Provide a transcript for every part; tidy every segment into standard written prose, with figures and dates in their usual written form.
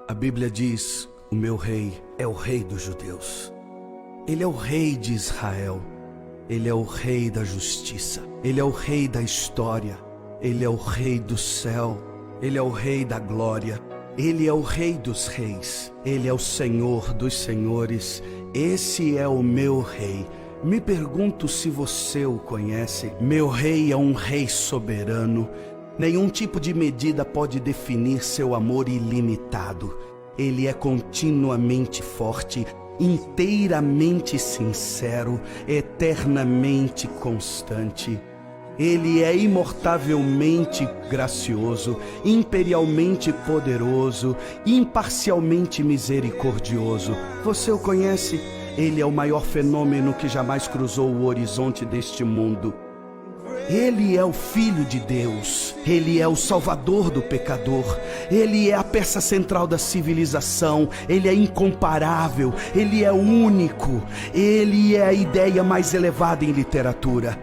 A Bíblia diz: o meu rei é o rei dos judeus. Ele é o rei de Israel. Ele é o rei da justiça. Ele é o rei da história. Ele é o rei do céu. Ele é o rei da glória. Ele é o rei dos reis. Ele é o Senhor dos senhores. Esse é o meu rei. Me pergunto se você o conhece. Meu rei é um rei soberano. Nenhum tipo de medida pode definir seu amor ilimitado. Ele é continuamente forte, inteiramente sincero, eternamente constante. Ele é imortavelmente gracioso, imperialmente poderoso, imparcialmente misericordioso. Você o conhece? Ele é o maior fenômeno que jamais cruzou o horizonte deste mundo. Ele é o Filho de Deus, Ele é o Salvador do pecador, Ele é a peça central da civilização, Ele é incomparável, Ele é único, Ele é a ideia mais elevada em literatura.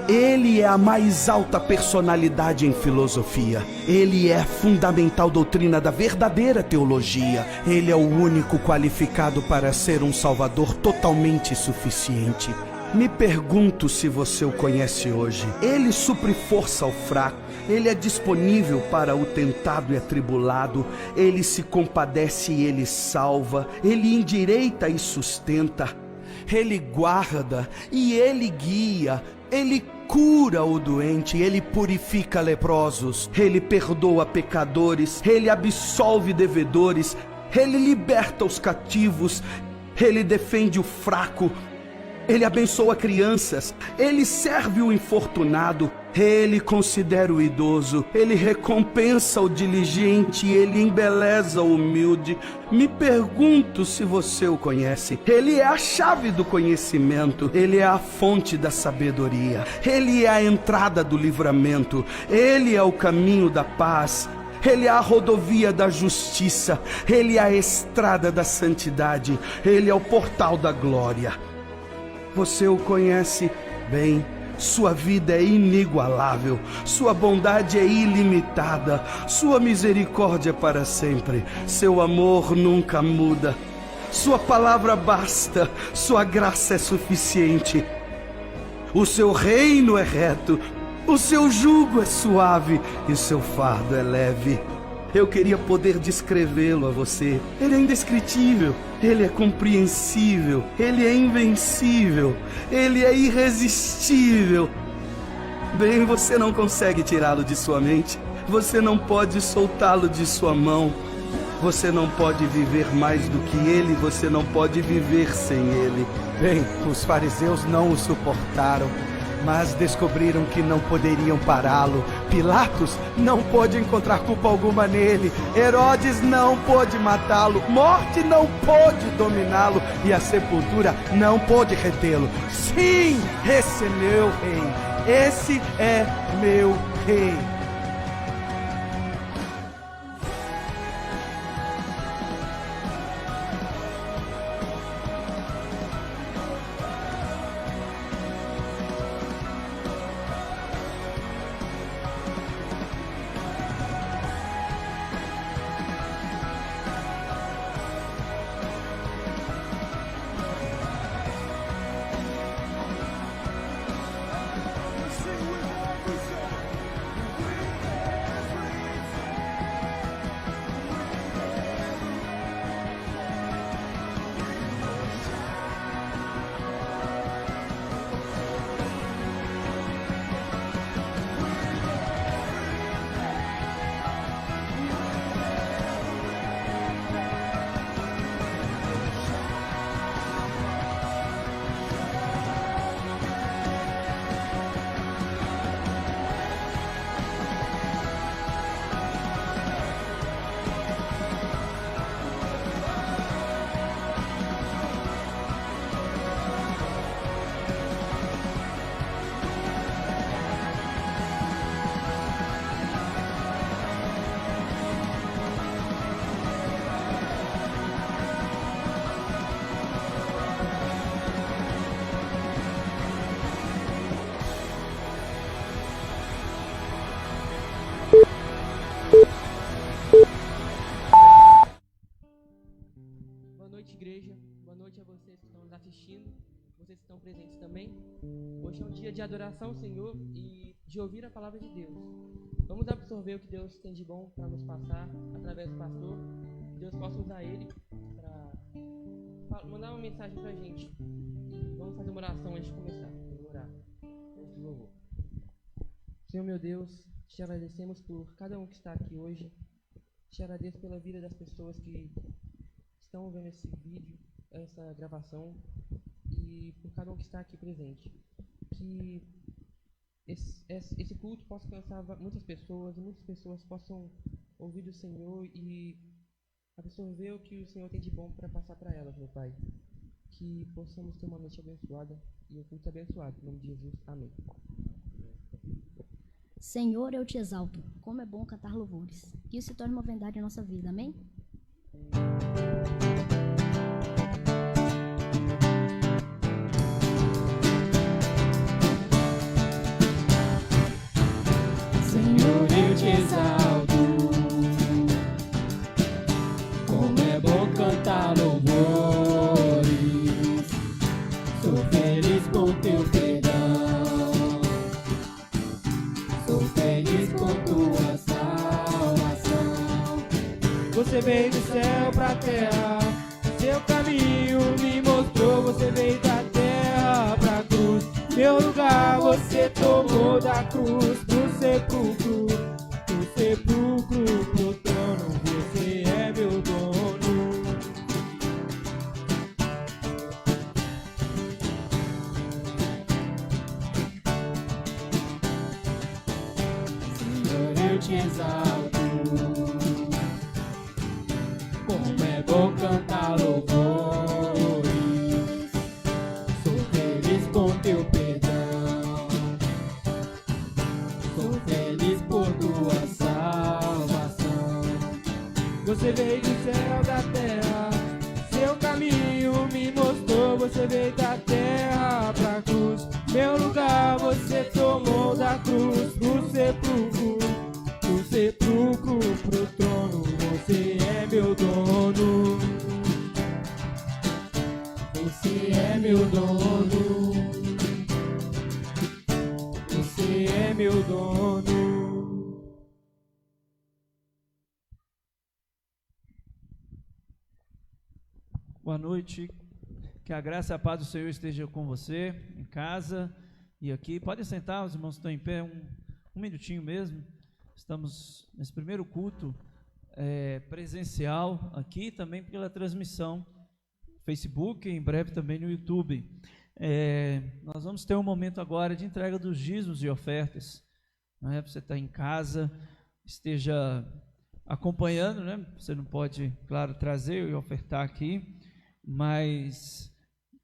Ele é a mais alta personalidade em filosofia. Ele é a fundamental doutrina da verdadeira teologia. Ele é o único qualificado para ser um Salvador totalmente suficiente. Me pergunto se você o conhece hoje. Ele supre força ao fraco. Ele é disponível para o tentado e atribulado. Ele se compadece e ele salva. Ele endireita e sustenta. Ele guarda e ele guia. Ele cura o doente, ele purifica leprosos. Ele perdoa pecadores. Ele absolve devedores. Ele liberta os cativos. Ele defende o fraco. Ele abençoa crianças, ele serve o infortunado, ele considera o idoso, ele recompensa o diligente, ele embeleza o humilde. Me pergunto se você o conhece. Ele é a chave do conhecimento, ele é a fonte da sabedoria, ele é a entrada do livramento, ele é o caminho da paz. Ele é a rodovia da justiça, ele é a estrada da santidade, ele é o portal da glória. Você o conhece bem, sua vida é inigualável, sua bondade é ilimitada, sua misericórdia para sempre, seu amor nunca muda, sua palavra basta, sua graça é suficiente, o seu reino é reto, o seu jugo é suave e seu fardo é leve. Eu queria poder descrevê-lo a você. Ele é indescritível, ele é compreensível, ele é invencível, ele é irresistível. Bem, você não consegue tirá-lo de sua mente, você não pode soltá-lo de sua mão. Você não pode viver mais do que ele, você não pode viver sem ele. Bem, os fariseus não o suportaram, mas descobriram que não poderiam pará-lo. Pilatos não pôde encontrar culpa alguma nele. Herodes não pôde matá-lo. Morte não pôde dominá-lo. E a sepultura não pôde retê-lo. Sim, esse é meu rei. Esse é meu rei. igreja. Boa noite a vocês que estão nos assistindo, vocês que estão presentes também. Hoje é um dia de adoração ao Senhor e de ouvir a palavra de Deus. Vamos absorver o que Deus tem de bom para nos passar através do pastor. Que Deus possa usar ele para mandar uma mensagem para a gente. E vamos fazer uma oração antes de começar. Vamos orar antes do louvor. Senhor meu Deus, te agradecemos por cada um que está aqui hoje. Te agradeço pela vida das pessoas que estão vendo esse vídeo, essa gravação, e por cada um que está aqui presente. Que esse culto possa alcançar muitas pessoas, e muitas pessoas possam ouvir do Senhor e absorver o que o Senhor tem de bom para passar para elas, meu Pai. Que possamos ter uma noite abençoada e um culto abençoado. Em nome de Jesus, amém. Senhor, eu te exalto. Como é bom cantar louvores. Que isso se torne uma verdade em nossa vida, amém? Senhor, eu te exalto. Como é bom cantar louvores. Sou feliz com teu perdão. Sou feliz com tua salvação. Você veio do céu pra terra, seu caminho me mostrou. Você veio da terra pra cruz, meu lugar você tomou da cruz pro sepulcro, pro trono, você é meu dono. Senhor, eu te exalto. Como é bom cantar louvores. Sou feliz com teu perdão. Sou feliz por tua salvação. Você veio do céu da terra, seu caminho me mostrou. Você veio da terra pra cruz, meu lugar você tomou da cruz pro sepulcro, pro trono, você é meu dono. Você é meu dono. Você é meu dono. Boa noite. Que a graça e a paz do Senhor esteja com você, em casa e aqui. Pode sentar, os irmãos estão em pé, um minutinho mesmo. Estamos nesse primeiro culto presencial aqui, também pela transmissão Facebook, em breve também no YouTube. Nós vamos ter um momento agora de entrega dos dízimos e ofertas. Né? Você está em casa, esteja acompanhando, né? Você não pode, claro, trazer e ofertar aqui, mas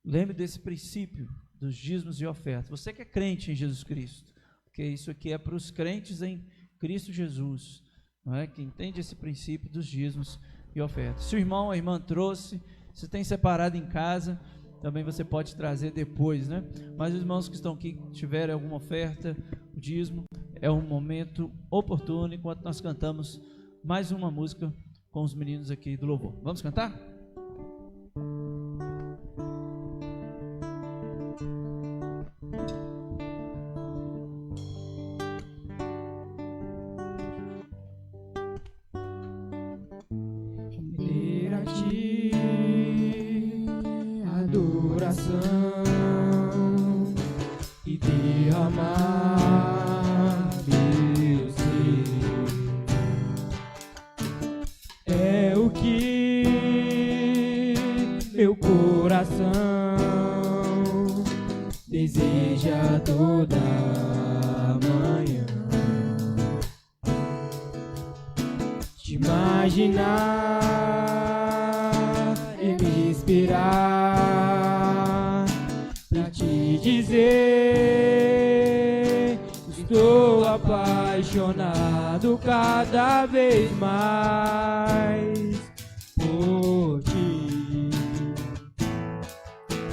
lembre desse princípio dos dízimos e ofertas. Você que é crente em Jesus Cristo, porque isso aqui é para os crentes em Cristo Jesus, não é? Que entende esse princípio dos dízimos e ofertas. Se o irmão, a irmã trouxe, se tem separado em casa, também você pode trazer depois, né? Mas os irmãos que estão aqui, tiverem alguma oferta, o dízimo, é um momento oportuno, enquanto nós cantamos mais uma música com os meninos aqui do louvor. Vamos cantar? E derramar meu ser é o que meu coração deseja toda manhã. Te imaginar e me inspirar pra te dizer, estou apaixonado cada vez mais por ti.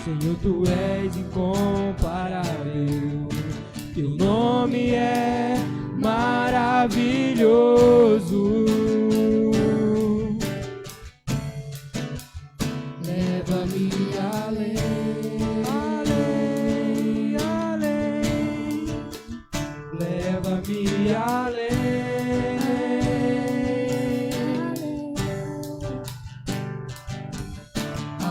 Senhor, tu és incomparável, teu nome é maravilhoso.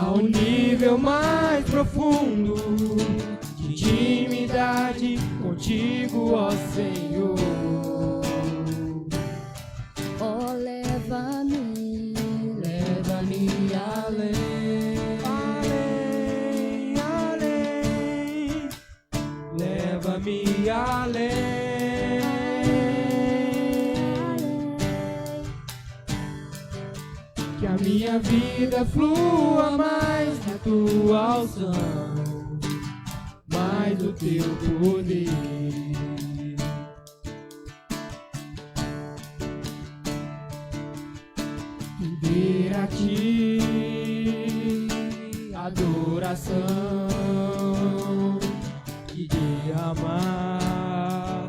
ao nível mais profundo de intimidade contigo, ó Senhor. Oh, leva-me, Leva-me além, além, além. Leva-me além. Que a minha vida flua mais na tua unção, mais do teu poder. Render a ti adoração e derramar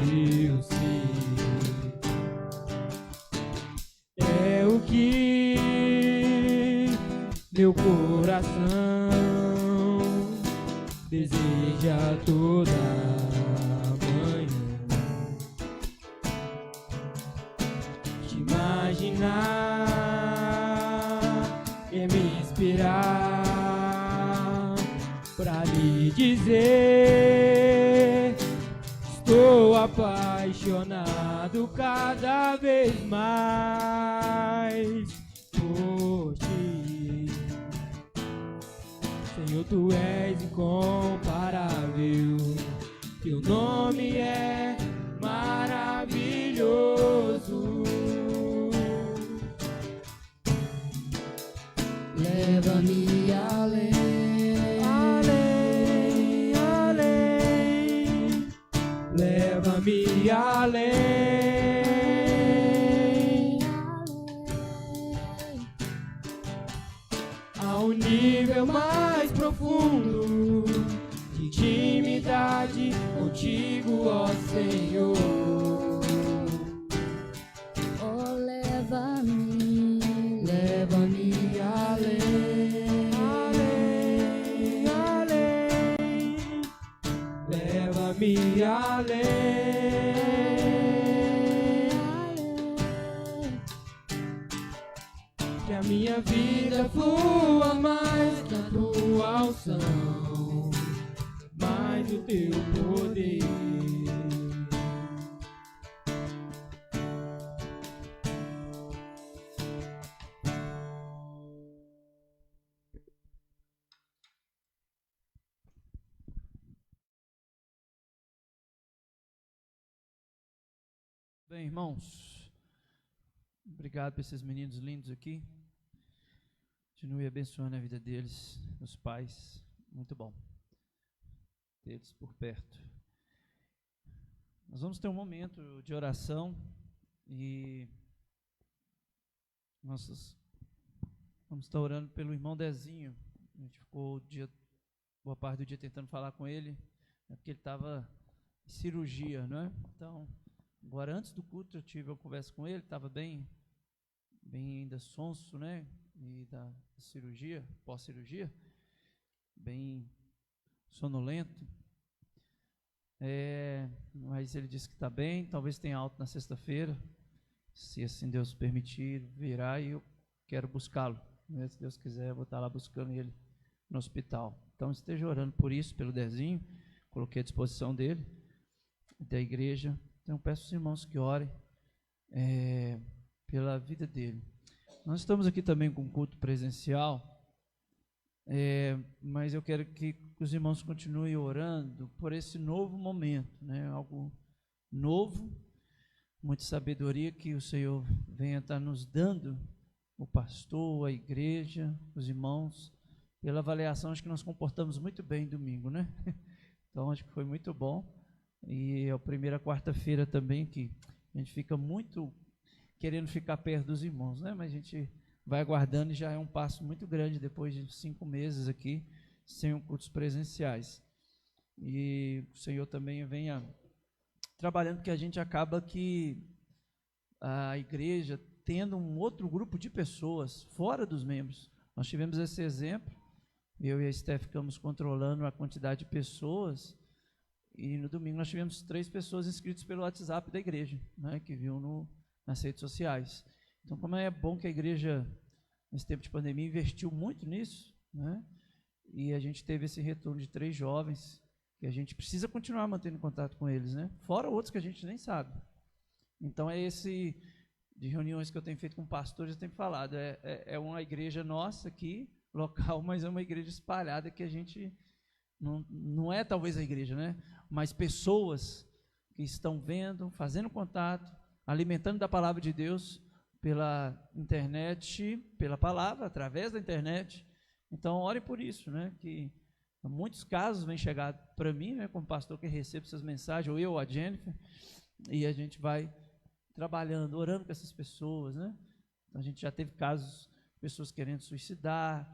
meu ser. É o que meu coração deseja toda manhã. Te imaginar e me inspirar pra lhe dizer: estou apaixonado cada vez mais por ti. Senhor, tu és incomparável, teu nome é maravilhoso. leva-me além, Além, além, leva-me além, ao nível mais profundo de intimidade contigo, ó Senhor. oh, leva-me, Leva-me além, além, além. Leva-me além. Que a minha vida flua mais na tua unção, mais do teu poder. Bem, irmãos, obrigado por esses meninos lindos aqui. Continue abençoando a vida deles, os pais. Muito bom ter eles por perto. Nós vamos ter um momento de oração e nós vamos estar orando pelo irmão Dezinho. A gente ficou boa parte do dia tentando falar com ele, porque ele estava em cirurgia, não é? Então, agora antes do culto eu tive uma conversa com ele, estava bem ainda sonso, né? E da cirurgia, pós-cirurgia, bem sonolento. Mas ele disse que está bem, talvez tenha alta na sexta-feira, se assim Deus permitir, virá e eu quero buscá-lo. Né? Se Deus quiser, eu vou estar lá buscando ele no hospital. Então esteja orando por isso, pelo Dezinho, coloquei à disposição dele, da igreja. Então peço aos irmãos que orem pela vida dele. Nós estamos aqui também com culto presencial, mas eu quero que os irmãos continuem orando por esse novo momento, né? Algo novo, muita sabedoria que o Senhor venha estar nos dando, o pastor, a igreja, os irmãos. Pela avaliação, acho que nós comportamos muito bem domingo, né? Então acho que foi muito bom. E é a primeira quarta-feira também que a gente fica muito querendo ficar perto dos irmãos, né? Mas a gente vai aguardando e já é um passo muito grande depois de 5 meses aqui sem cultos presenciais. E o Senhor também venha trabalhando, porque a gente acaba que a igreja tendo um outro grupo de pessoas fora dos membros. Nós tivemos esse exemplo, eu e a Steph ficamos controlando a quantidade de pessoas. E no domingo nós tivemos 3 pessoas inscritas pelo WhatsApp da igreja, né, que viu nas redes sociais. Então, como é bom que a igreja nesse tempo de pandemia, investiu muito nisso, né? E a gente teve esse retorno de 3 jovens, que a gente precisa continuar mantendo contato com eles, né? Fora outros que a gente nem sabe. Então, é esse, de reuniões que eu tenho feito com pastores, eu tenho falado, é uma igreja nossa aqui, local, mas é uma igreja espalhada que a gente, não é talvez a igreja, né? Mas pessoas que estão vendo, fazendo contato, alimentando da palavra de Deus pela internet, pela palavra, através da internet. Então, ore por isso, né? Que muitos casos vêm chegar para mim, né? Como pastor que recebo essas mensagens, ou eu, ou a Jennifer, e a gente vai trabalhando, orando com essas pessoas, né? Então, a gente já teve casos, pessoas querendo suicidar,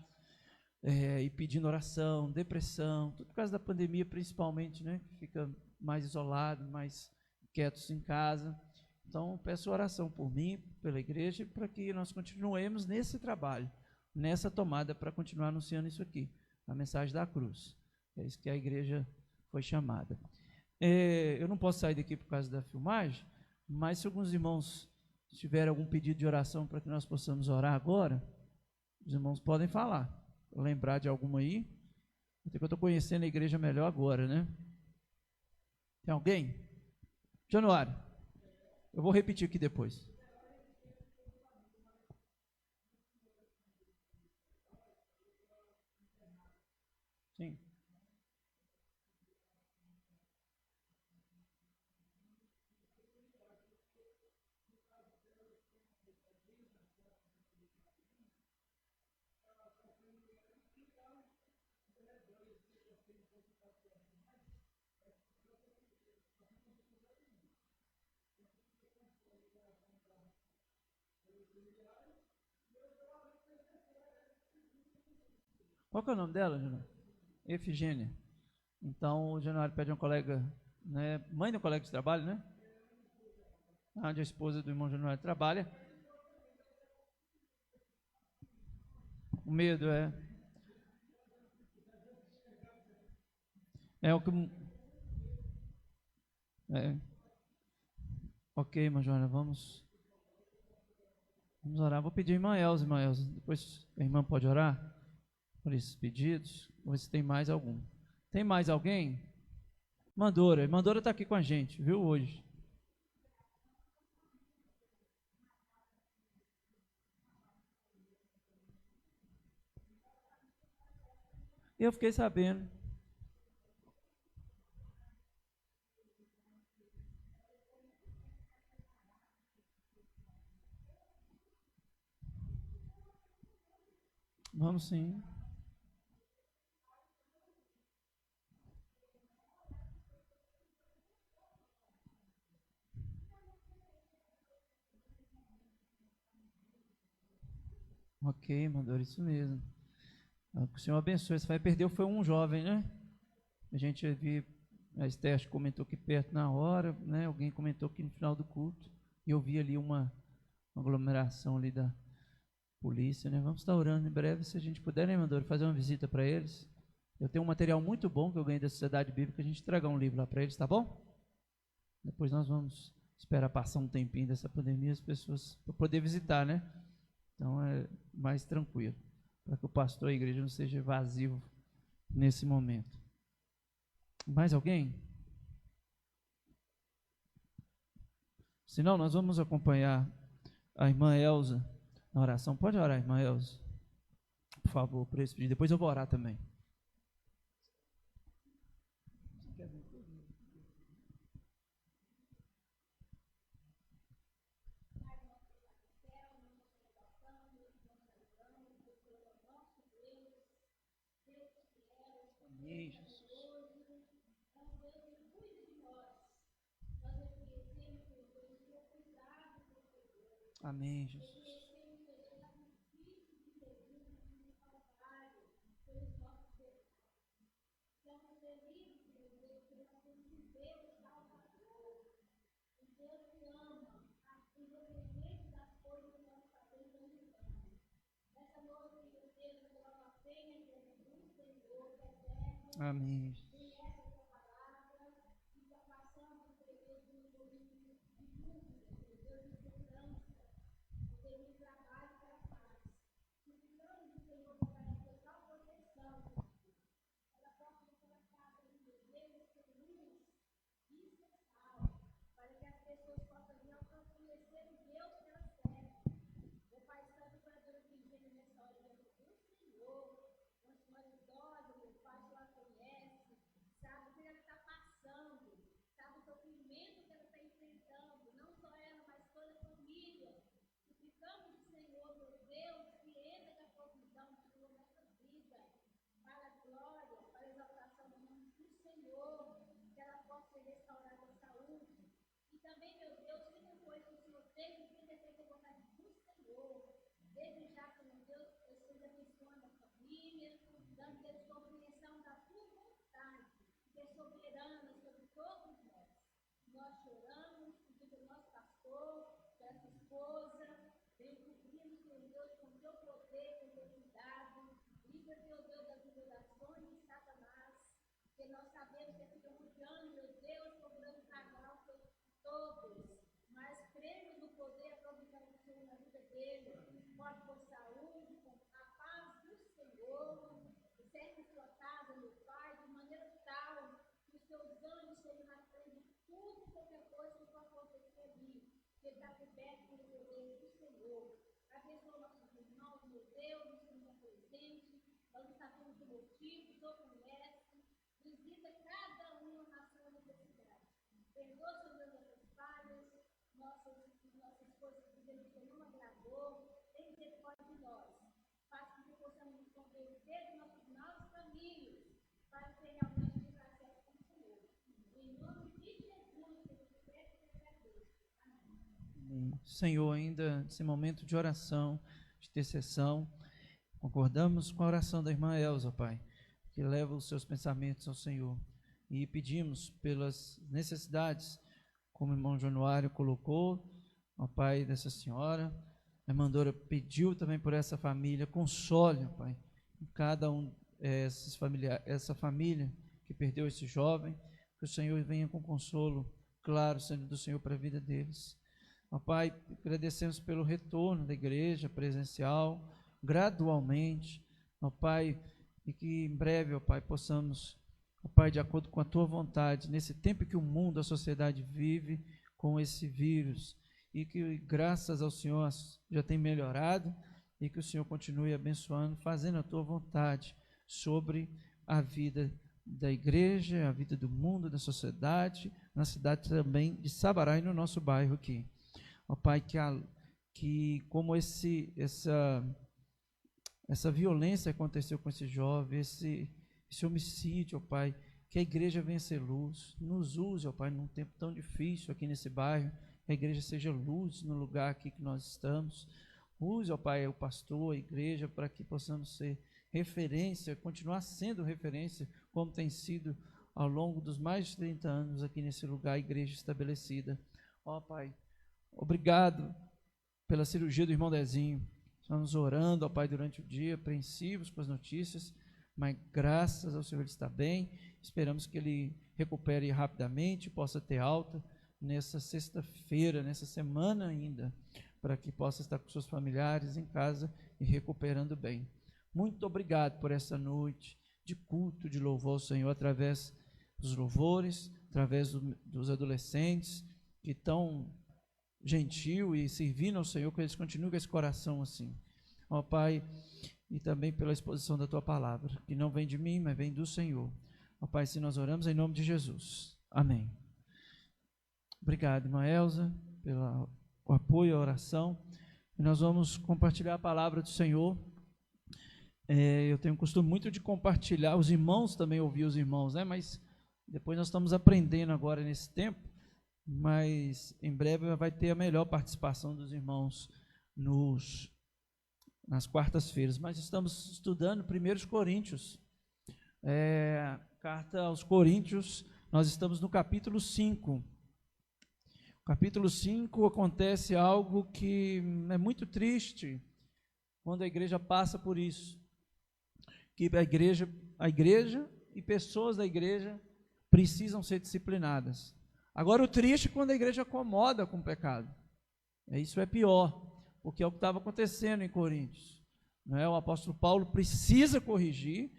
e pedindo oração, depressão, tudo por causa da pandemia principalmente, né? Que fica mais isolado, mais quietos em casa. Então, peço oração por mim, pela igreja, para que nós continuemos nesse trabalho, nessa tomada, para continuar anunciando isso aqui, a mensagem da cruz. É isso que a igreja foi chamada. Eu não posso sair daqui por causa da filmagem, mas se alguns irmãos tiverem algum pedido de oração para que nós possamos orar agora, os irmãos podem falar, lembrar de alguma aí, até que eu estou conhecendo a igreja melhor agora, né? Tem alguém? Januário, eu vou repetir aqui depois. Sim. Qual que é o nome dela, Januário? Efigênia. Então, o Januário pede a uma colega, né, mãe do colega de trabalho, né? Onde a esposa do irmão Januário trabalha. O medo é o que... Ok, irmã Joana, vamos orar. Vou pedir a irmã Elza, depois a irmã pode orar por esses pedidos, ou se tem mais algum. Tem mais alguém? Mandora está aqui com a gente, viu, hoje. Eu fiquei sabendo. Vamos sim. Ok, Mandora, isso mesmo. Que o Senhor abençoe. Você vai perder, foi um jovem, né? A gente viu, a Esther comentou aqui perto na hora, né? Alguém comentou aqui no final do culto, e eu vi ali uma aglomeração ali da polícia, né? Vamos estar orando em breve, se a gente puder, né, Mandora, fazer uma visita para eles. Eu tenho um material muito bom que eu ganhei da Sociedade Bíblica, a gente entregar um livro lá para eles, tá bom? Depois nós vamos esperar passar um tempinho dessa pandemia, as pessoas, para poder visitar, né? Então é mais tranquilo, para que o pastor e a igreja não seja vazio nesse momento. Mais alguém? Senão, nós vamos acompanhar a irmã Elza na oração. Pode orar, irmã Elza, por favor, para esse pedido. Depois eu vou orar também. Amém, Jesus. Amém, Jesus. Amém. soberana sobre todos nós. Nós choramos, pedimos ao nosso pastor, essa esposa, vem cobrir, Senhor Deus, com teu poder, com teu cuidado. Livra, Senhor Deus, das tribulações de Satanás, porque nós sabemos que ficamos ano, meu Deus, procurando pagar os seus todos, mas cremos no poder, a provisão do Senhor na vida dele. Pode por saúde, com a paz do Senhor, cerque sua casa, meu Pai, de maneira tal que os seus anjos estejam na frente de tudo e qualquer coisa que possa acontecer ali, que ele está coberto pelo poder do Senhor. Abençoa nossos irmãos, meu Deus, nos estamos presentes, nós não sabemos do motivo, o Senhor conhece, visita cada um na sua necessidade. Perdoa, Senhor Deus, nossas falhas, nossas coisas que fizemos que não agradou, tem misericórdia de nós. Faz com que possamos nos converter dos nossos maus caminhos, para ser realmente de certo com o Senhor. Em nome de Jesus, que eu te peço e te agradeço. Amém. Senhor, ainda nesse momento de oração, de intercessão, concordamos com a oração da irmã Elza, Pai, que leva os seus pensamentos ao Senhor. E pedimos pelas necessidades, como o irmão Januário colocou, ó Pai, dessa senhora. A irmã Dora pediu também por essa família, console, ó Pai, cada um, essa família que perdeu esse jovem, que o Senhor venha com consolo, claro, sendo do Senhor para a vida deles. Ó Pai, agradecemos pelo retorno da igreja presencial, gradualmente, ó Pai, e que em breve, ó Pai, possamos, ó Pai, de acordo com a Tua vontade, nesse tempo que o mundo, a sociedade vive com esse vírus, e que graças ao Senhor já tem melhorado, e que o Senhor continue abençoando, fazendo a Tua vontade sobre a vida da igreja, a vida do mundo, da sociedade, na cidade também de Sabará e no nosso bairro aqui. Ó Pai, que como essa violência aconteceu com esse jovem, esse homicídio, ó Pai, que a igreja venha ser luz, nos use, ó Pai, num tempo tão difícil aqui nesse bairro, que a igreja seja luz no lugar aqui que nós estamos. Use, ó Pai, o pastor, a igreja, para que possamos ser referência, continuar sendo referência, como tem sido ao longo dos mais de 30 anos aqui nesse lugar, a igreja estabelecida. Ó Pai, obrigado pela cirurgia do irmão Dezinho. Estamos orando, ó Pai, durante o dia, apreensivos com as notícias, mas graças ao Senhor ele está bem. Esperamos que ele recupere rapidamente, possa ter alta nessa sexta-feira, nessa semana ainda, para que possa estar com seus familiares em casa e recuperando bem. Muito obrigado por essa noite de culto, de louvor ao Senhor, através dos louvores, através dos adolescentes que estão gentil e servindo ao Senhor, que eles continuem com esse coração assim. Ó Pai, e também pela exposição da Tua palavra, que não vem de mim, mas vem do Senhor. Ó Pai, se nós oramos em nome de Jesus. Amém. Obrigado, irmã Elza, pelo apoio à oração. E nós vamos compartilhar a palavra do Senhor. Eu tenho o costume muito de compartilhar, os irmãos também ouvir os irmãos, né? Mas depois nós estamos aprendendo agora nesse tempo, mas em breve vai ter a melhor participação dos irmãos nas quartas-feiras. Mas estamos estudando 1 Coríntios, carta aos Coríntios, nós estamos no capítulo 5. Capítulo 5 acontece algo que é muito triste quando a igreja passa por isso, que a igreja e pessoas da igreja precisam ser disciplinadas. Agora o triste é quando a igreja acomoda com o pecado. Isso é pior, porque é o que estava acontecendo em Coríntios. O apóstolo Paulo precisa corrigir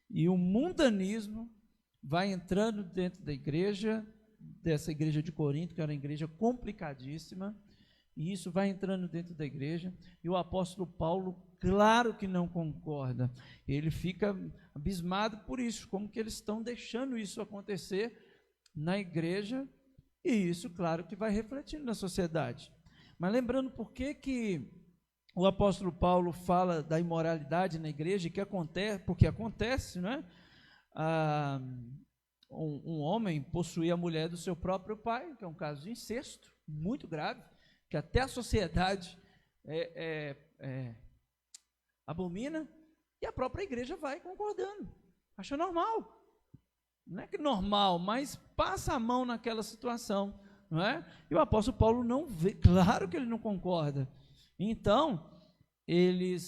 e o mundanismo vai entrando dentro da igreja, dessa igreja de Corinto, que era uma igreja complicadíssima, e isso vai entrando dentro da igreja, e o apóstolo Paulo, claro que não concorda, ele fica abismado por isso, como que eles estão deixando isso acontecer na igreja, e isso, claro, que vai refletindo na sociedade. Mas lembrando por que o apóstolo Paulo fala da imoralidade na igreja, porque acontece, não é? Um homem possuir a mulher do seu próprio pai, que é um caso de incesto, muito grave, que até a sociedade abomina, e a própria igreja vai concordando, acha normal. não é que normal, mas passa a mão naquela situação, não é? E o apóstolo Paulo não vê, claro que ele não concorda. Então,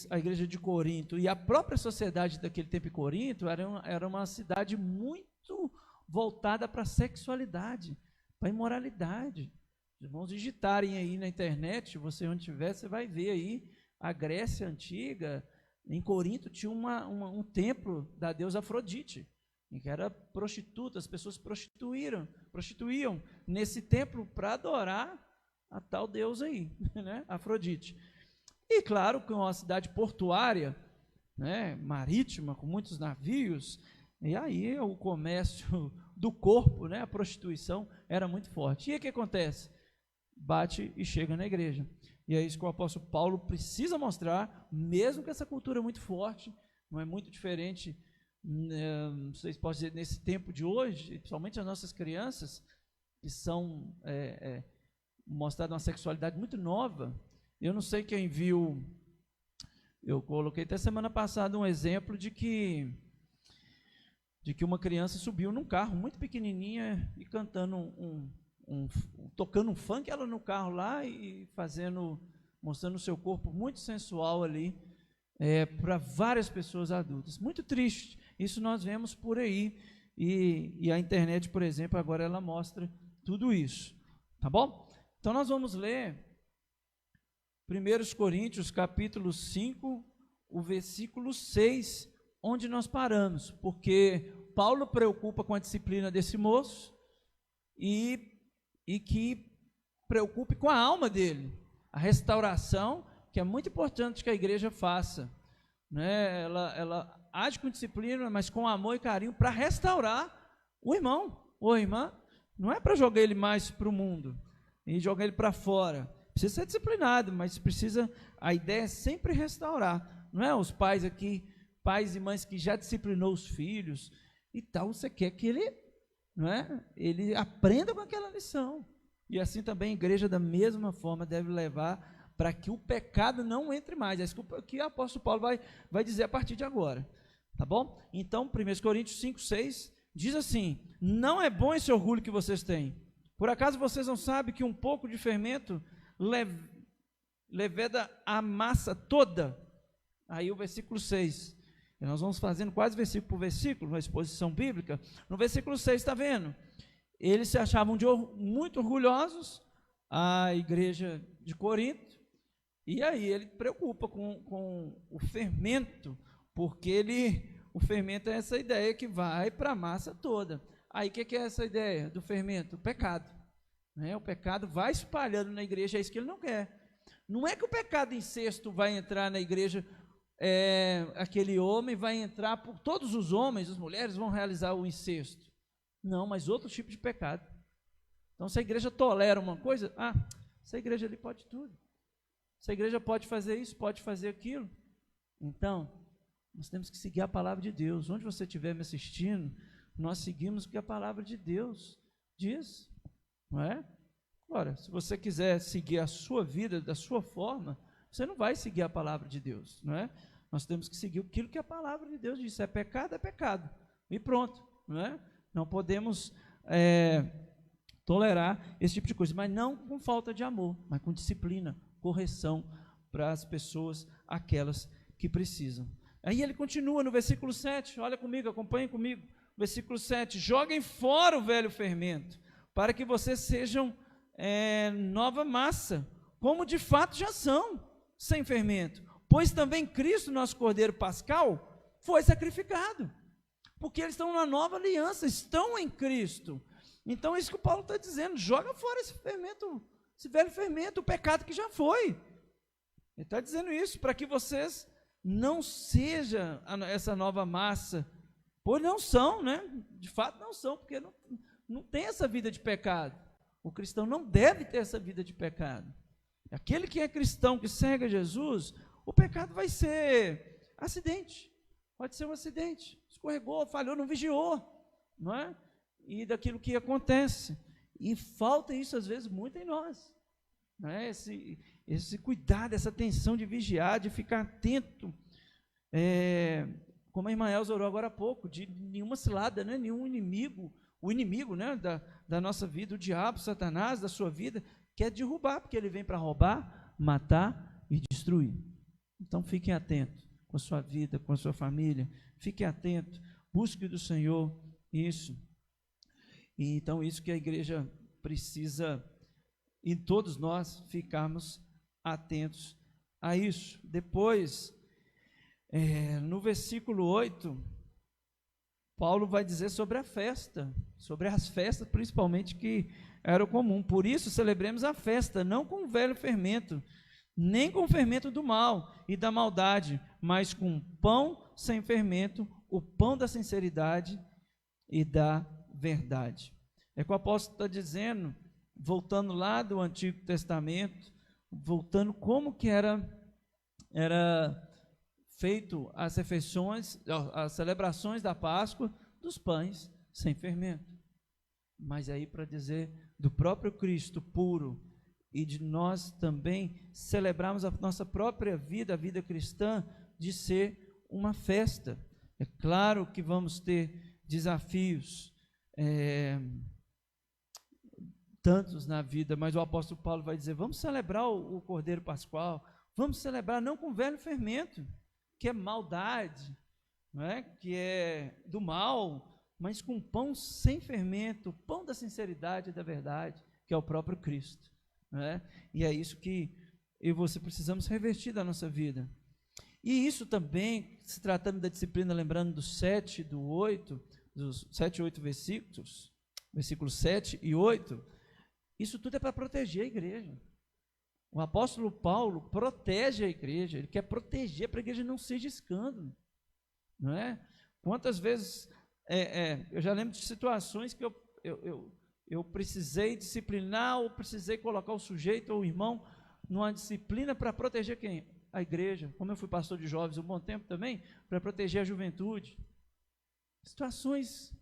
a igreja de Corinto e a própria sociedade daquele tempo em Corinto era uma cidade muito voltada para a sexualidade, para a imoralidade. Os irmãos digitarem aí na internet, você onde estiver, você vai ver aí a Grécia Antiga. Em Corinto tinha um templo da deusa Afrodite, em que era prostituta, as pessoas prostituíam nesse templo para adorar a tal deusa aí, né, Afrodite. E claro, com uma cidade portuária, né, marítima, com muitos navios, e aí o comércio do corpo, né, a prostituição era muito forte. E aí o que acontece? Bate e chega na igreja. E é isso que o apóstolo Paulo precisa mostrar, mesmo com essa cultura muito forte, não é muito diferente, vocês podem dizer, nesse tempo de hoje, principalmente as nossas crianças, que são mostradas uma sexualidade muito nova. Eu não sei quem viu, eu coloquei até semana passada um exemplo de que uma criança subiu num carro muito pequenininha e cantando tocando um funk, ela no carro lá e mostrando o seu corpo muito sensual ali, para várias pessoas adultas. Muito triste, isso nós vemos por aí, e a internet, por exemplo, agora ela mostra tudo isso, tá bom? Então nós vamos ler 1 Coríntios capítulo 5, o versículo 6, onde nós paramos, porque Paulo preocupa com a disciplina desse moço e que preocupe com a alma dele, a restauração, que é muito importante que a igreja faça, né? Ela age com disciplina, mas com amor e carinho para restaurar o irmão ou a irmã. Não é para jogar ele mais para o mundo e jogar ele para fora. Precisa ser disciplinado, mas a ideia é sempre restaurar. Não é os pais aqui, pais e mães que já disciplinou os filhos e tal, você quer que ele aprenda com aquela lição. E assim também a igreja, da mesma forma, deve levar para que o pecado não entre mais. É isso que o apóstolo Paulo vai dizer a partir de agora. Tá bom? Então, 1 Coríntios 5, 6, diz assim: não é bom esse orgulho que vocês têm. Por acaso vocês não sabem que um pouco de fermento leveda a massa toda? Aí o versículo 6. E nós vamos fazendo quase versículo por versículo, uma exposição bíblica. No versículo 6, está vendo? Eles se achavam muito orgulhosos, a igreja de Corinto, e aí ele preocupa com o fermento, porque o fermento é essa ideia que vai para a massa toda. Aí o que é essa ideia do fermento? O pecado. Né? O pecado vai espalhando na igreja, é isso que ele não quer. Não é que o pecado incesto vai entrar na igreja, aquele homem vai entrar, por todos os homens, as mulheres vão realizar o incesto. Não, mas outro tipo de pecado. Então, se a igreja tolera uma coisa, essa igreja ali pode tudo. Essa igreja pode fazer isso, pode fazer aquilo. Então, nós temos que seguir a palavra de Deus. Onde você estiver me assistindo, nós seguimos o que a palavra de Deus diz, não é? Agora, se você quiser seguir a sua vida da sua forma, você não vai seguir a palavra de Deus, não é? Nós temos que seguir aquilo que a palavra de Deus diz. Se é pecado, e pronto, não é? Não podemos tolerar esse tipo de coisa, mas não com falta de amor, mas com disciplina, correção para as pessoas, aquelas que precisam. Aí ele continua no versículo 7, olha comigo, acompanhe comigo, versículo 7, joguem fora o velho fermento, para que vocês sejam nova massa, como de fato já são, sem fermento, pois também Cristo, nosso Cordeiro Pascal, foi sacrificado, porque eles estão na nova aliança, estão em Cristo. Então é isso que o Paulo está dizendo, joga fora esse fermento, esse velho fermento, o pecado que já foi. Ele está dizendo isso, para que vocês não sejam essa nova massa, pois não são, né? De fato não são, porque não tem essa vida de pecado. O cristão não deve ter essa vida de pecado. Aquele que é cristão, que segue a Jesus, o pecado vai ser acidente, pode ser um acidente, escorregou, falhou, não vigiou, não é? E daquilo que acontece, e falta isso às vezes muito em nós, não é? Esse cuidado, essa atenção de vigiar, de ficar atento, como a irmã Elza orou agora há pouco, de nenhuma cilada, né? Nenhum inimigo, o inimigo, né? da nossa vida, o diabo, Satanás, da sua vida, quer derrubar, porque ele vem para roubar, matar e destruir. Então fiquem atentos com a sua vida, com a sua família, fiquem atentos, busque do Senhor isso. E então isso que a igreja precisa, e todos nós ficarmos atentos a isso. Depois, no versículo 8, Paulo vai dizer sobre a festa, sobre as festas principalmente que eram comum. Por isso celebremos a festa, não com o velho fermento, nem com o fermento do mal e da maldade, mas com pão sem fermento, o pão da sinceridade e da verdade. É que o apóstolo está dizendo, voltando lá do Antigo Testamento, voltando como que era feito as refeições, as celebrações da Páscoa, dos pães sem fermento. Mas aí para dizer do próprio Cristo puro, e de nós também celebrarmos a nossa própria vida, a vida cristã, de ser uma festa. É claro que vamos ter desafios, tantos na vida, mas o apóstolo Paulo vai dizer, vamos celebrar o Cordeiro Pascual, vamos celebrar não com velho fermento, que é maldade, não é? Que é do mal, mas com pão sem fermento, pão da sinceridade e da verdade, que é o próprio Cristo, não é? E é isso que eu e você precisamos revestir da nossa vida. E isso também, se tratando da disciplina, lembrando do 7 e do 8, dos 7 e 8 versículos, versículos 7 e 8, isso tudo é para proteger a igreja. O apóstolo Paulo protege a igreja, ele quer proteger para a igreja não seja escândalo, não é? Quantas vezes, eu já lembro de situações que eu precisei disciplinar, ou precisei colocar o sujeito ou o irmão numa disciplina para proteger quem? A igreja. Como eu fui pastor de jovens um bom tempo também, para proteger a juventude. Situações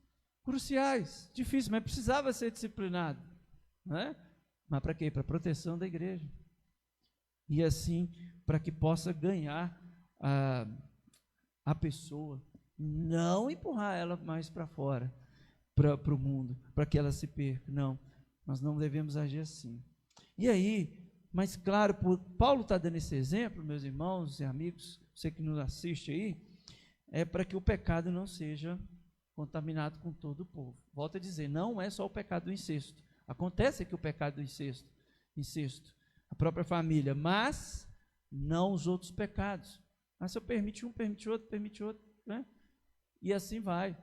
cruciais, difíceis, mas precisava ser disciplinado, não é? Mas para quê? Para proteção da igreja. E assim, para que possa ganhar a pessoa, não empurrar ela mais para fora, para o mundo, para que ela se perca. Não, nós não devemos agir assim. E aí, mas claro, Paulo está dando esse exemplo, meus irmãos e amigos, você que nos assiste aí, é para que o pecado não seja contaminado com todo o povo. Volto a dizer, não é só o pecado do incesto. Acontece aqui o pecado do incesto, a própria família, mas não os outros pecados. Mas se eu permite um, permite outro, né? E assim vai.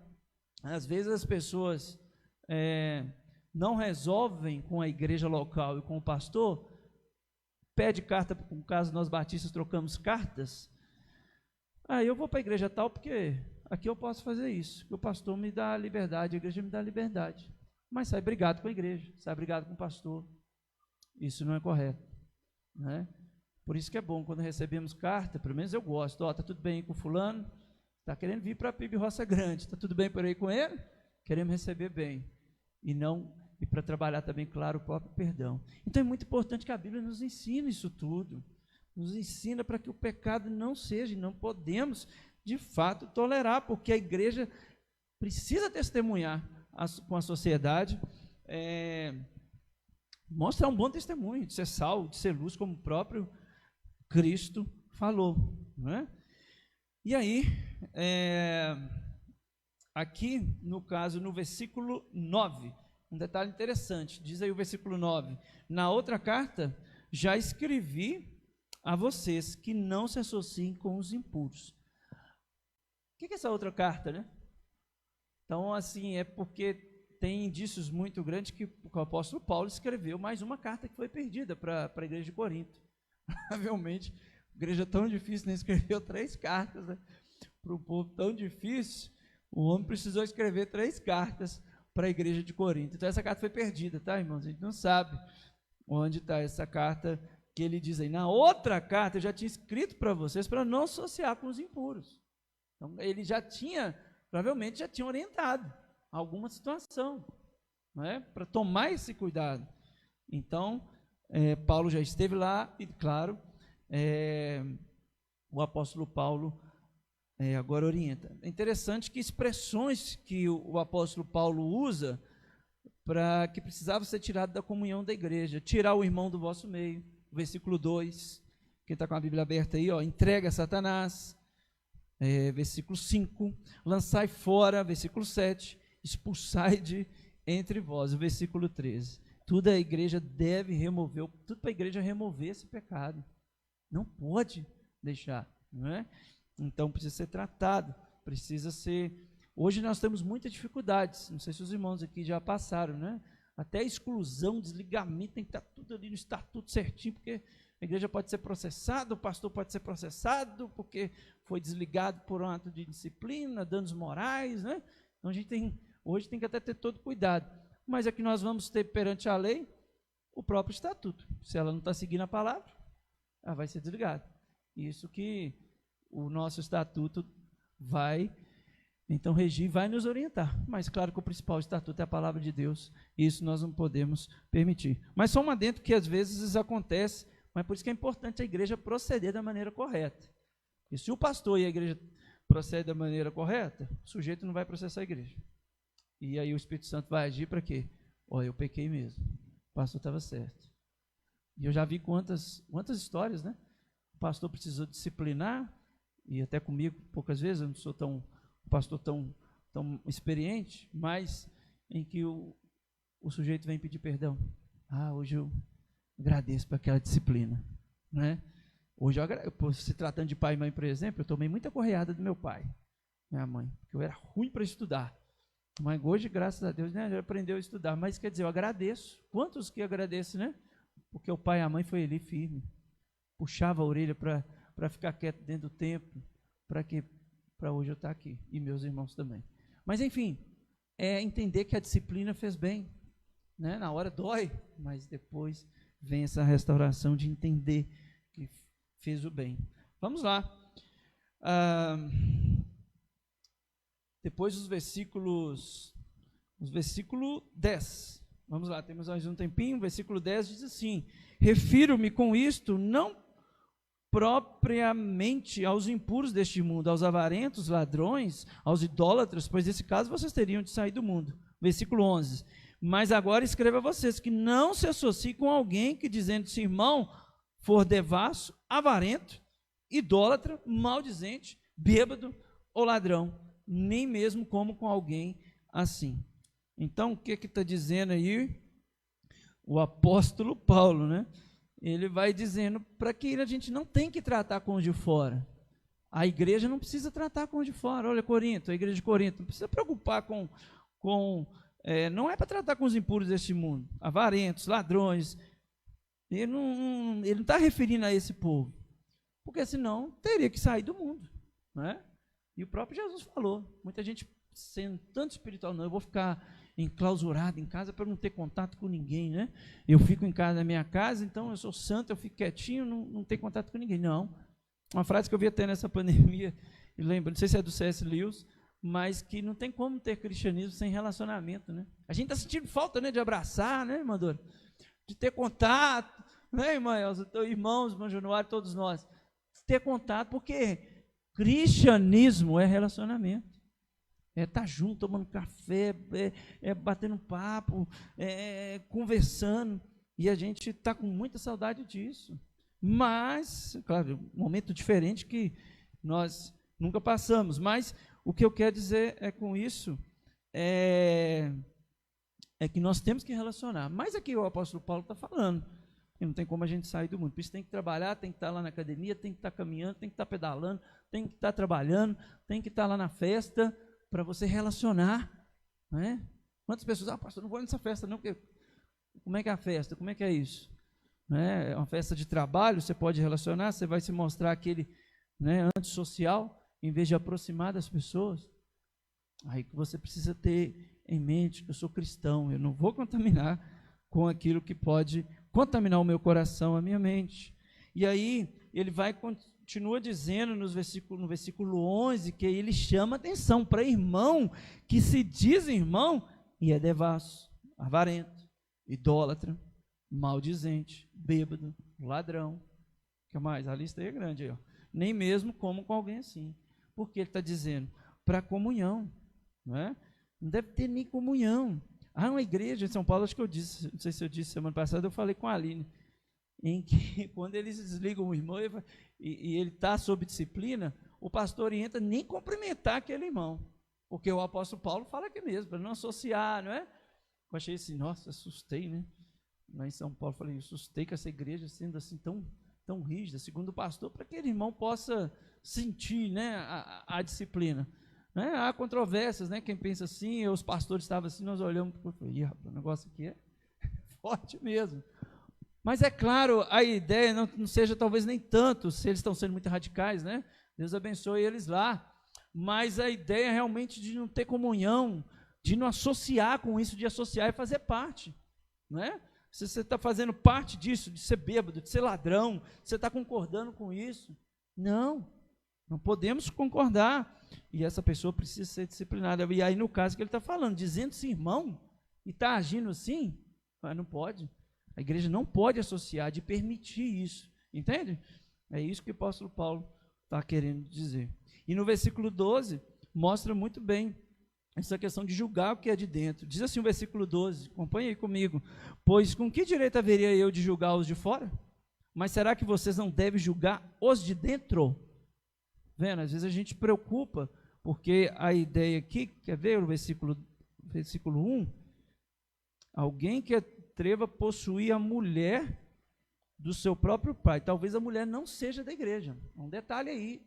Às vezes as pessoas não resolvem com a igreja local e com o pastor, pede carta, no caso nós batistas trocamos cartas, eu vou para a igreja tal porque aqui eu posso fazer isso, que o pastor me dá liberdade, a igreja me dá liberdade, mas sai brigado com a igreja, sai brigado com o pastor, isso não é correto, né? Por isso que é bom, quando recebemos carta, pelo menos eu gosto, está tudo bem aí com fulano, está querendo vir para a PIB Roça Grande, está tudo bem por aí com ele? Queremos receber bem, e para trabalhar também, claro, o próprio perdão. Então é muito importante que a Bíblia nos ensine isso tudo, nos ensina para que o pecado não seja, e não podemos, de fato, tolerar, porque a igreja precisa testemunhar com a sociedade, mostrar um bom testemunho, de ser sal, de ser luz, como o próprio Cristo falou, não é? E aí, aqui, no caso, no versículo 9, um detalhe interessante, diz aí o versículo 9, na outra carta, já escrevi a vocês que não se associem com os impuros. O que é essa outra carta, né? Então, assim, é porque tem indícios muito grandes que o apóstolo Paulo escreveu mais uma carta que foi perdida para a igreja de Corinto. Provavelmente, a igreja tão difícil, nem escreveu 3 cartas, né? Para um povo tão difícil, o homem precisou escrever 3 cartas para a igreja de Corinto. Então essa carta foi perdida, tá, irmãos? A gente não sabe onde está essa carta que ele diz aí. Na outra carta eu já tinha escrito para vocês para não associar com os impuros. Então ele já tinha, provavelmente já tinha orientado alguma situação, não é? Para tomar esse cuidado. Então Paulo já esteve lá e, claro, o apóstolo Paulo agora orienta. É interessante que expressões que o apóstolo Paulo usa para que precisava ser tirado da comunhão da igreja. Tirar o irmão do vosso meio, versículo 2, quem está com a Bíblia aberta aí, entrega a Satanás, versículo 5, lançai fora, versículo 7, expulsai de entre vós, versículo 13. Tudo a igreja deve remover, tudo para a igreja remover esse pecado. Não pode deixar, não é? Então precisa ser tratado, precisa ser... Hoje nós temos muitas dificuldades, não sei se os irmãos aqui já passaram, né? Até exclusão, desligamento, tem que estar tudo ali no estatuto certinho, porque a igreja pode ser processada, o pastor pode ser processado, porque foi desligado por um ato de disciplina, danos morais, né? Então a gente hoje tem que até ter todo cuidado. Mas é que nós vamos ter perante a lei o próprio estatuto. Se ela não está seguindo a palavra, ela vai ser desligada. Isso que o nosso estatuto vai, então, regir, vai nos orientar. Mas claro que o principal estatuto é a palavra de Deus. Isso nós não podemos permitir. Mas só um adendo que às vezes acontece, mas por isso que é importante a igreja proceder da maneira correta. E se o pastor e a igreja procedem da maneira correta, o sujeito não vai processar a igreja. E aí o Espírito Santo vai agir para quê? Eu pequei mesmo. O pastor estava certo. E eu já vi quantas histórias, né? O pastor precisou disciplinar, e até comigo, poucas vezes, eu não sou pastor tão experiente, mas em que o sujeito vem pedir perdão. Hoje eu agradeço por aquela disciplina, né? Hoje se tratando de pai e mãe, por exemplo, eu tomei muita correada do meu pai, minha mãe, porque eu era ruim para estudar. Mas hoje, graças a Deus, né, já aprendeu a estudar. Mas quer dizer, eu agradeço. Quantos que agradecem, né? Porque o pai e a mãe foi ali firme, puxava a orelha para ficar quieto dentro do templo, para hoje eu estar aqui, e meus irmãos também. Mas enfim, entender que a disciplina fez bem, né? Na hora dói, mas depois vem essa restauração de entender que fez o bem. Vamos lá. Depois os versículo 10. Vamos lá, temos mais um tempinho. Versículo 10 diz assim: refiro-me com isto não propriamente aos impuros deste mundo, aos avarentos, ladrões, aos idólatras, pois nesse caso vocês teriam de sair do mundo. Versículo 11. Mas agora escreva a vocês que não se associem com alguém que, dizendo-se irmão, for devasso, avarento, idólatra, maldizente, bêbado ou ladrão, nem mesmo como com alguém assim. Então, o que está dizendo aí o apóstolo Paulo, né? Ele vai dizendo para que a gente não tem que tratar com os de fora. A igreja não precisa tratar com os de fora. Olha, Corinto, a igreja de Corinto, não precisa preocupar não é para tratar com os impuros deste mundo, avarentos, ladrões. Ele não está referindo a esse povo, porque senão teria que sair do mundo, né? E o próprio Jesus falou, muita gente sendo tanto espiritual, não, eu vou ficar enclausurado em casa para não ter contato com ninguém, né? Eu fico em casa na minha casa, então eu sou santo, eu fico quietinho, não tenho contato com ninguém. Não. Uma frase que eu vi até nessa pandemia, eu lembro, não sei se é do C.S. Lewis, mas que não tem como ter cristianismo sem relacionamento, né? A gente está sentindo falta, né, de abraçar, né, irmã Dora? De ter contato, né, irmã Elza, irmãos, irmão Januário, todos nós. Ter contato, porque cristianismo é relacionamento. Estar junto, tomando café, batendo papo, conversando, e a gente está com muita saudade disso. Mas, claro, um momento diferente que nós nunca passamos, mas o que eu quero dizer com isso é que nós temos que relacionar. Mas aqui o apóstolo Paulo está falando, que não tem como a gente sair do mundo, por isso tem que trabalhar, tem que estar lá na academia, tem que estar caminhando, tem que estar pedalando, tem que estar trabalhando, tem que estar lá na festa, para você relacionar, né? Quantas pessoas, pastor, não vou nessa festa não, porque como é que é a festa, como é que é isso? Né? É uma festa de trabalho, você pode relacionar, você vai se mostrar aquele, né, antissocial, em vez de aproximar das pessoas. Aí que você precisa ter em mente que eu sou cristão, eu não vou contaminar com aquilo que pode contaminar o meu coração, a minha mente. E aí ele continua dizendo no versículo 11, que ele chama atenção para irmão que se diz irmão e é devasso, avarento, idólatra, maldizente, bêbado, ladrão. O que mais? A lista aí é grande aí, ó. Nem mesmo como com alguém assim. Porque ele está dizendo para comunhão, não é? Não deve ter nem comunhão. Uma igreja em São Paulo, acho que eu disse, não sei se eu disse semana passada, eu falei com a Aline, em que quando eles desligam o irmão e ele está sob disciplina, o pastor orienta nem cumprimentar aquele irmão, porque o apóstolo Paulo fala aqui mesmo, para não associar, não é? Eu achei assim, nossa, assustei, né? Lá em São Paulo, falei, assustei com essa igreja sendo assim tão rígida, segundo o pastor, para que aquele irmão possa sentir, né, a disciplina. Né? Há controvérsias, né? Quem pensa assim, os pastores estavam assim, nós olhamos e falamos, rapaz, o negócio aqui é forte mesmo. Mas é claro, a ideia não seja talvez nem tanto, se eles estão sendo muito radicais, né? Deus abençoe eles lá. Mas a ideia é realmente de não ter comunhão, de não associar com isso, de associar e fazer parte. Não é? Se você está fazendo parte disso, de ser bêbado, de ser ladrão, você está concordando com isso. Não podemos concordar. E essa pessoa precisa ser disciplinada. E aí, no caso que ele está falando, dizendo-se irmão, e está agindo assim, mas não pode. A igreja não pode associar, de permitir isso. Entende? É isso que o apóstolo Paulo está querendo dizer. E no versículo 12, mostra muito bem essa questão de julgar o que é de dentro. Diz assim o versículo 12, acompanha aí comigo. Pois com que direito haveria eu de julgar os de fora? Mas será que vocês não devem julgar os de dentro? Vendo, às vezes a gente preocupa, porque a ideia aqui, quer ver o versículo 1? Alguém que atreva a possuir a mulher do seu próprio pai. Talvez a mulher não seja da igreja. Um detalhe aí,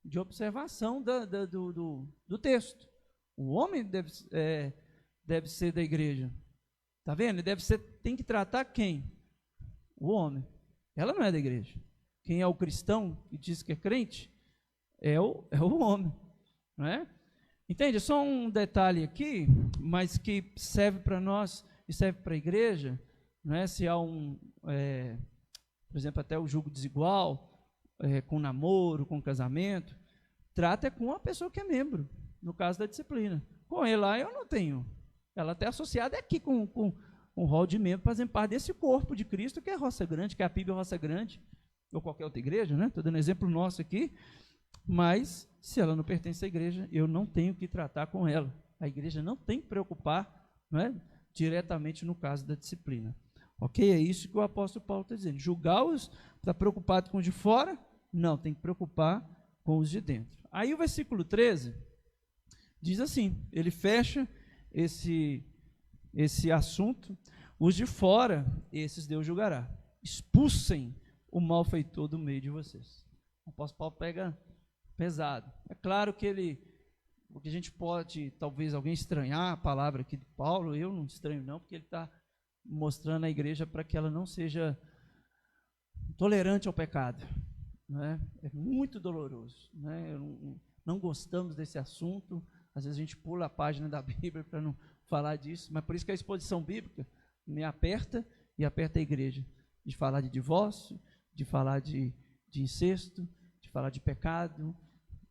de observação do texto. O homem deve ser da igreja. Está vendo? Tem que tratar quem? O homem. Ela não é da igreja. Quem é o cristão que diz que é crente é o homem. Não é? Entende? É só um detalhe aqui, mas que serve para nós e serve para a igreja. Não é? Se há por exemplo, até o julgo desigual, com namoro, com casamento, trata com a pessoa que é membro, no caso da disciplina. Com ele lá eu não tenho. Ela até associada aqui com um rol de membro, fazendo parte desse corpo de Cristo, que é a Roça Grande, que é a PIB Roça Grande, ou qualquer outra igreja, né? Estou dando exemplo nosso aqui, mas se ela não pertence à igreja, eu não tenho que tratar com ela. A igreja não tem que preocupar, não é? Diretamente no caso da disciplina. Ok? É isso que o apóstolo Paulo está dizendo. Julgar-os, está preocupado com os de fora? Não, tem que preocupar com os de dentro. Aí o versículo 13 diz assim, ele fecha esse assunto, os de fora, esses Deus julgará. Expulsem o malfeitor do meio de vocês. O apóstolo Paulo pega pesado. É claro que o que a gente pode, talvez alguém estranhar a palavra aqui de Paulo, eu não estranho não, porque ele está mostrando a igreja para que ela não seja tolerante ao pecado. Né? É muito doloroso. Né? Não gostamos desse assunto, às vezes a gente pula a página da Bíblia para não falar disso, mas por isso que a exposição bíblica me aperta e aperta a igreja, de falar de divórcio, de falar de incesto, de falar de pecado,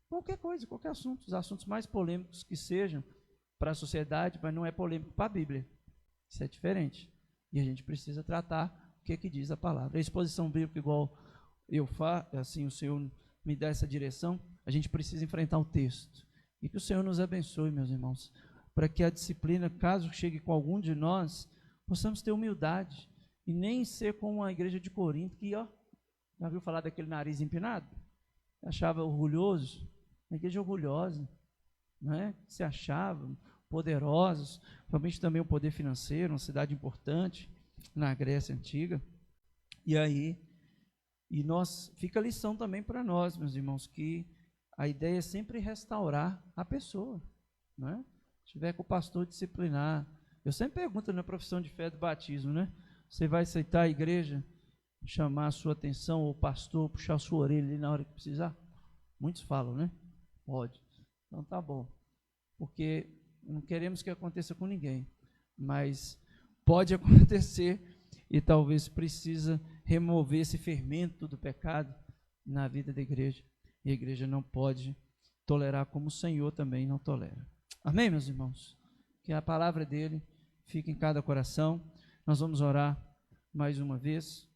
qualquer coisa, qualquer assunto, os assuntos mais polêmicos que sejam para a sociedade, mas não é polêmico para a Bíblia. Isso é diferente. E a gente precisa tratar o que diz a palavra. A exposição bíblica, igual eu faço, assim o Senhor me dá essa direção, a gente precisa enfrentar o texto. E que o Senhor nos abençoe, meus irmãos, para que a disciplina, caso chegue com algum de nós, possamos ter humildade e nem ser como a igreja de Corinto, que, já viu falar daquele nariz empinado? Achava orgulhoso, uma igreja orgulhosa, não é? Se achavam poderosos, realmente também o poder financeiro, uma cidade importante na Grécia Antiga. Fica a lição também para nós, meus irmãos, que a ideia é sempre restaurar a pessoa, não é? Se tiver com o pastor disciplinar. Eu sempre pergunto na profissão de fé do batismo, né? Você vai aceitar a igreja chamar a sua atenção, ou o pastor puxar a sua orelha ali na hora que precisar? Muitos falam, né? Pode. Então tá bom. Porque não queremos que aconteça com ninguém, mas pode acontecer e talvez precisa remover esse fermento do pecado na vida da igreja. E a igreja não pode tolerar como o Senhor também não tolera. Amém, meus irmãos? Que a palavra dele fique em cada coração. Nós vamos orar mais uma vez.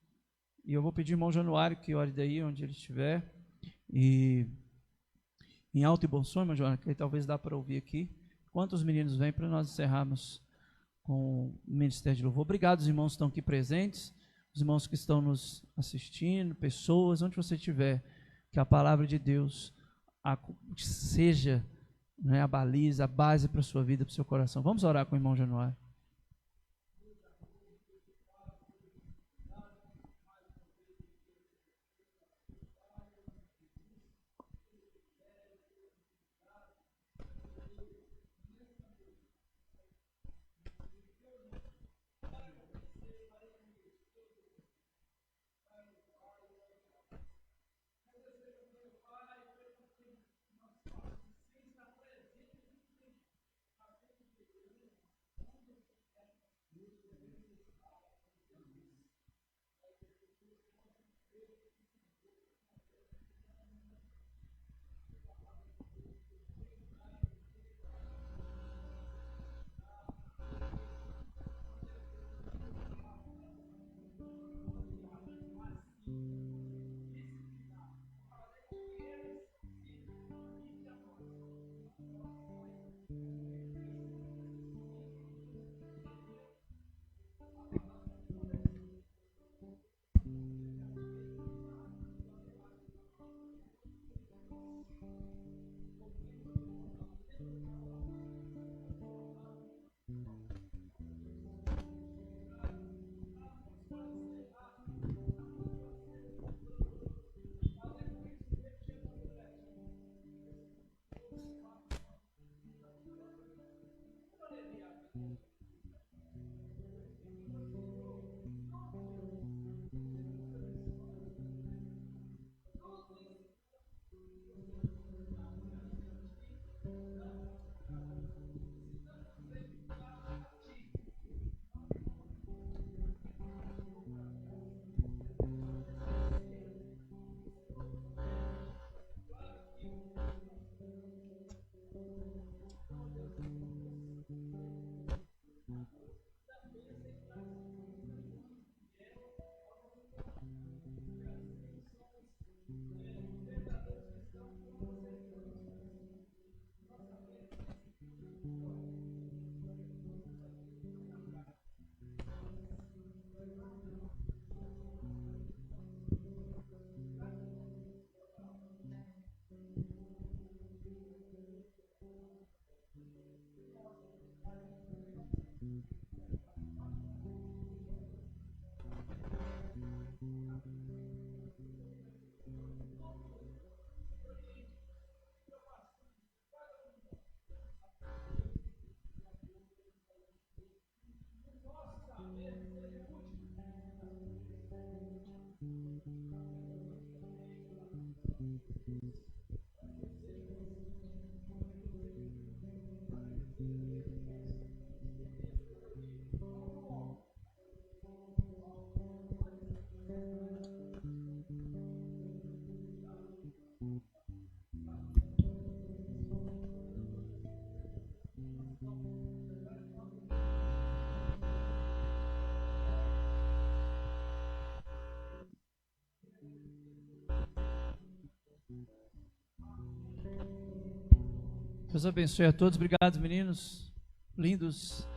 E eu vou pedir ao irmão Januário que ore daí onde ele estiver. E em alto e bom som, irmã Joana, que talvez dá para ouvir aqui. Enquanto os meninos vêm, para nós encerrarmos com o Ministério de Louvor. Obrigado, os irmãos que estão aqui presentes, os irmãos que estão nos assistindo, pessoas, onde você estiver, que a palavra de Deus seja, né, a baliza, a base para a sua vida, para o seu coração. Vamos orar com o irmão Januário. Deus abençoe a todos. Obrigado, meninos lindos,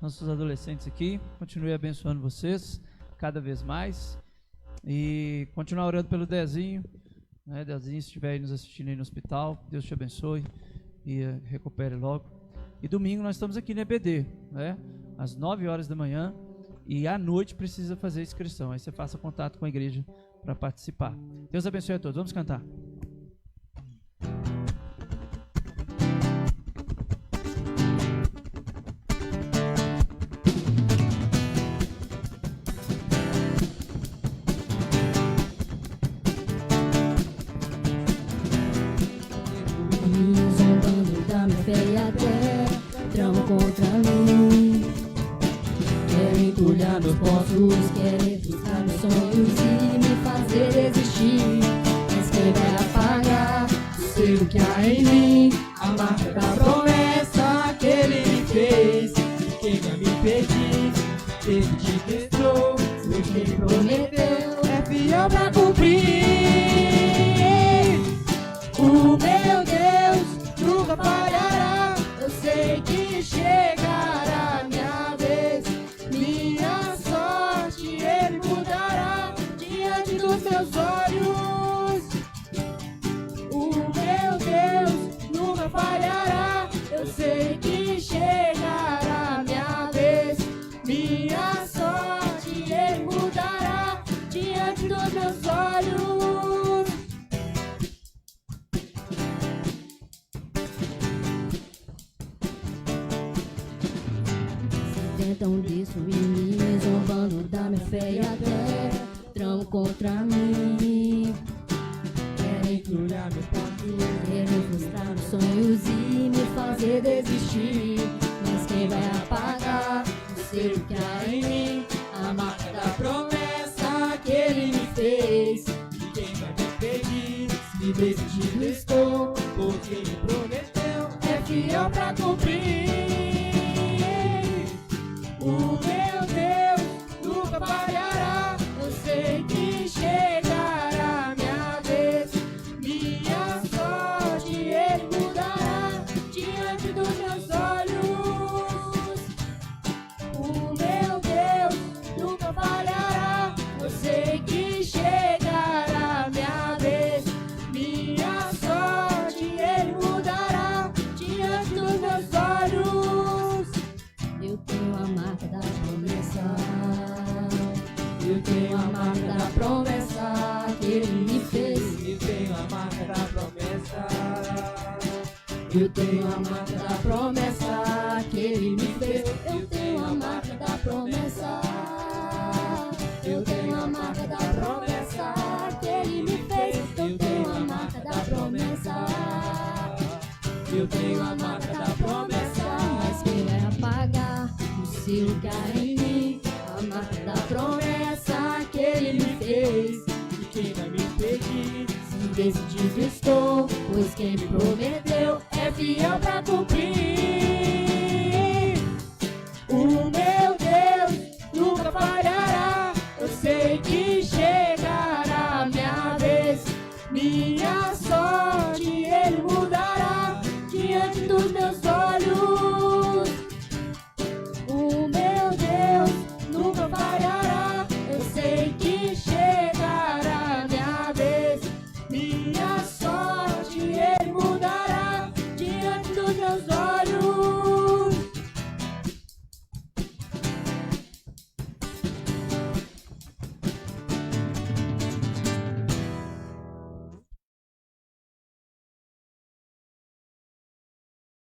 nossos adolescentes aqui. Continue abençoando vocês cada vez mais. E continuar orando pelo Dezinho, né? Dezinho, se estiver aí nos assistindo aí no hospital, Deus te abençoe e recupere logo. E domingo nós estamos aqui no EBD, né? Às 9 horas da manhã. E à noite precisa fazer inscrição. Aí você faça contato com a igreja para participar. Deus abençoe a todos. Vamos cantar. Zombando da minha fé e até tramam contra mim. Querem entulhar meus poços, querem frustrar meus sonhos e me fazer desistir. Mas quem vai apagar, sei o que há em mim, a marca da promessa que ele me fez. E quem vai me pedir, ele te testou, o que prometeu é fiel pra cumprir. O meu Deus tentam destruir me, zombando da minha fé e até tramam contra mim. Querem Entulhar meu ponto, querem frustrar meus sonhos e me fazer desistir. Mas quem vai apagar o selo que há em mim? A marca da promessa que ele me fez. e quem vai me impedir? Se decidido estou, Porque me prometeu, é fiel pra cumprir. o meu Deus nunca falhará. Eu sei que chegará minha vez, minha sorte ele mudará diante dos meus olhos. O meu Deus nunca falhará. Eu sei que chegará minha vez, minha sorte ele mudará diante dos meus olhos. Eu tenho a marca da promessa. Eu tenho a marca da promessa que ele me fez. Eu tenho a marca da promessa. Eu tenho a marca da promessa que ele me fez. Eu tenho a marca da promessa. Eu tenho a marca da promessa que ele me fez. Eu tenho a marca da promessa. Eu tenho a marca da promessa. Mas quem vai apagar o selo que há em mim? A marca da promessa que ele me fez. E quem vai me impedir? Se decidido estou, pois quem me prometeu é fiel pra cumprir.